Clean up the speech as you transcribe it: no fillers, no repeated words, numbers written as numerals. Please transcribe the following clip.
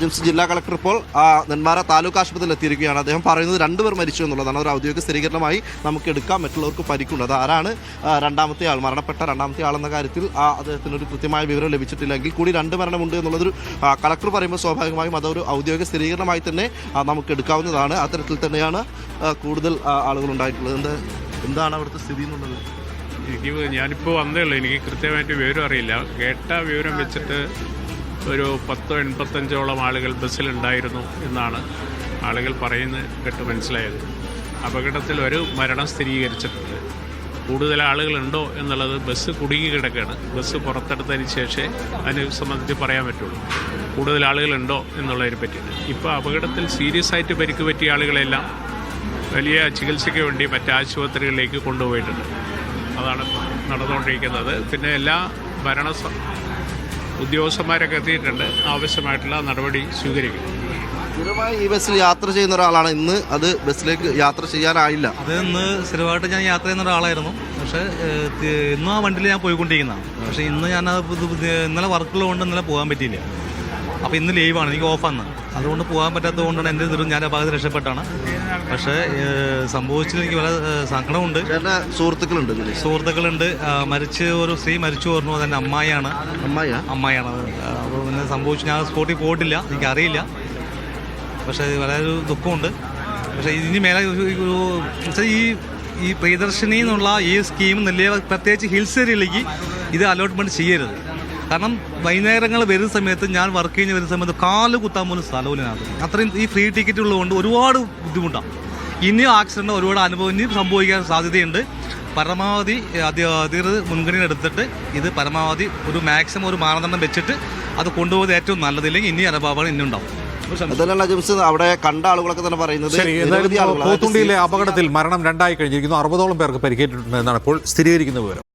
ജിംസ് ജില്ലാ കളക്ടർ ഇപ്പോൾ നെന്മാറ താലൂക്ക് ആശുപത്രിയിൽ എത്തിയിരിക്കുകയാണ്. അദ്ദേഹം പറയുന്നത് 2 പേർ മരിച്ചു എന്നുള്ളതാണ്. ഒരു ഔദ്യോഗിക സ്ഥിരീകരണമായി നമുക്ക് എടുക്കാം. മറ്റുള്ളവർക്ക് പരിക്കുണ്ട്. അത് ആരാണ് മരണപ്പെട്ട രണ്ടാമത്തെ ആളെന്ന കാര്യത്തിൽ അദ്ദേഹത്തിനൊരു കൃത്യമായ വിവരം ലഭിച്ചിട്ടില്ലെങ്കിൽ കൂടി 2 മരണമുണ്ട് എന്നുള്ളതൊരു കളക്ടർ പറയുമ്പോൾ സ്വാഭാവികമായും അതൊരു ഔദ്യോഗിക സ്ഥിരീകരണമായി തന്നെ നമുക്ക് എടുക്കാവുന്നതാണ്. അത്തരത്തിൽ തന്നെയാണ് കൂടുതൽ ആളുകൾ ഉണ്ടായിട്ടുള്ളത്. എന്താണ് അവിടുത്തെ സ്ഥിതി എന്നുള്ളത്? ഞാനിപ്പോൾ വന്നേ ഉള്ളൂ. എനിക്ക് കൃത്യമായിട്ട് വിവരം അറിയില്ല. കേട്ട വിവരം വെച്ചിട്ട് ഒരു 10-85ഓളം ആളുകൾ ബസ്സിലുണ്ടായിരുന്നു എന്നാണ് ആളുകൾ പറയുന്നത് കേട്ട് മനസ്സിലായത്. അപകടത്തിൽ ഒരു മരണം സ്ഥിരീകരിച്ചിട്ടുണ്ട്. കൂടുതൽ ആളുകളുണ്ടോ എന്നുള്ളത് ബസ് കുടുങ്ങി കിടക്കുകയാണ്. ബസ് പുറത്തെടുത്തതിന് ശേഷമേ അതിനെ സംബന്ധിച്ച് പറയാൻ പറ്റുള്ളൂ. കൂടുതൽ ആളുകളുണ്ടോ എന്നുള്ളതിനെ പറ്റിയിട്ട്. ഇപ്പോൾ അപകടത്തിൽ സീരിയസ് ആയിട്ട് പരിക്ക് പറ്റിയ ആളുകളെല്ലാം വലിയ ചികിത്സയ്ക്ക് വേണ്ടി മറ്റ് ആശുപത്രികളിലേക്ക് കൊണ്ടുപോയിട്ടുണ്ട്. അതാണ് നടന്നുകൊണ്ടിരിക്കുന്നത്. പിന്നെ എല്ലാ ഉദ്യോഗസ്ഥന്മാരൊക്കെ എത്തിയിട്ടുണ്ട്. ആവശ്യമായിട്ടുള്ള നടപടി സ്വീകരിക്കും. സ്ഥിരമായി ഈ ബസ്സിൽ യാത്ര ചെയ്യുന്ന ഒരാളാണ്. ഇന്ന് അത് ബസ്സിലേക്ക് യാത്ര ചെയ്യാനായില്ല. അത് ഇന്ന് സ്ഥിരമായിട്ട് ഞാൻ യാത്ര ചെയ്യുന്ന ഒരാളായിരുന്നു. പക്ഷേ ഇന്നും ആ വണ്ടിയിൽ ഞാൻ പോയിക്കൊണ്ടിരിക്കുന്നതാണ്. പക്ഷേ ഇന്ന് ഞാൻ ഇന്നലെ വർക്കുള്ളതുകൊണ്ട് ഇന്നലെ പോകാൻ പറ്റിയില്ല. അപ്പോൾ ഇന്ന് ലീവാണ്, എനിക്ക് ഓഫാണ്. അതുകൊണ്ട് പോകാൻ പറ്റാത്തത് കൊണ്ടാണ് എൻ്റെ ഞാൻ ആ ഭാഗത്ത് രക്ഷപ്പെട്ടാണ്. പക്ഷേ സംഭവിച്ചത് എനിക്ക് വളരെ സങ്കടമുണ്ട്. സുഹൃത്തുക്കളുണ്ട്. ഒരു സ്ത്രീ മരിച്ചു പറഞ്ഞു. അതെൻ്റെ അമ്മായിയാണ്. അപ്പോൾ പിന്നെ സംഭവിച്ചു. ഞാൻ സ്പോട്ടിൽ പോയിട്ടില്ല, എനിക്കറിയില്ല. പക്ഷേ വളരെ ഒരു ദുഃഖമുണ്ട്. പക്ഷേ ഇനി മേലെ ഈ പ്രിയദർശിനി എന്നുള്ള ഈ സ്കീം പ്രത്യേകിച്ച് ഹിൽസ് ഏരിയയിലേക്ക് ഇത് അലോട്ട്മെൻറ്റ് ചെയ്യരുത്. കാരണം വൈകുന്നേരങ്ങൾ വരുന്ന സമയത്ത് ഞാൻ വർക്ക് കഴിഞ്ഞ് വരുന്ന സമയത്ത് കാല് കുത്താൻ പോലും സ്ഥലമില്ലാതെ അത്രയും ഈ ഫ്രീ ടിക്കറ്റ് ഉള്ളതുകൊണ്ട് ഒരുപാട് ബുദ്ധിമുട്ടാണ്. ഇനിയും ആക്സിഡൻറ്റ് ഒരുപാട് അനുഭവം ഇനിയും സംഭവിക്കാൻ സാധ്യതയുണ്ട്. പരമാവധി അധികൃതർ മുൻഗണന എടുത്തിട്ട് ഇത് പരമാവധി മാക്സിമം ഒരു മാനദണ്ഡം വെച്ചിട്ട് അത് കൊണ്ടുപോകുന്നത് ഏറ്റവും നല്ലതില്ലെങ്കിൽ ഇനി അനുഭവങ്ങൾ ഇനി ഉണ്ടാവും. അവിടെ കണ്ട ആളുകളൊക്കെ തന്നെ പറയുന്നത് പോത്തുണ്ടിയിലെ അപകടത്തിൽ മരണം 2 ആയി കഴിഞ്ഞിരിക്കുന്നു. 60ഓളം പേർക്ക് പരിക്കേറ്റിട്ടുണ്ട് എന്നാണ് ഇപ്പോൾ സ്ഥിരീകരിക്കുന്ന വിവരം.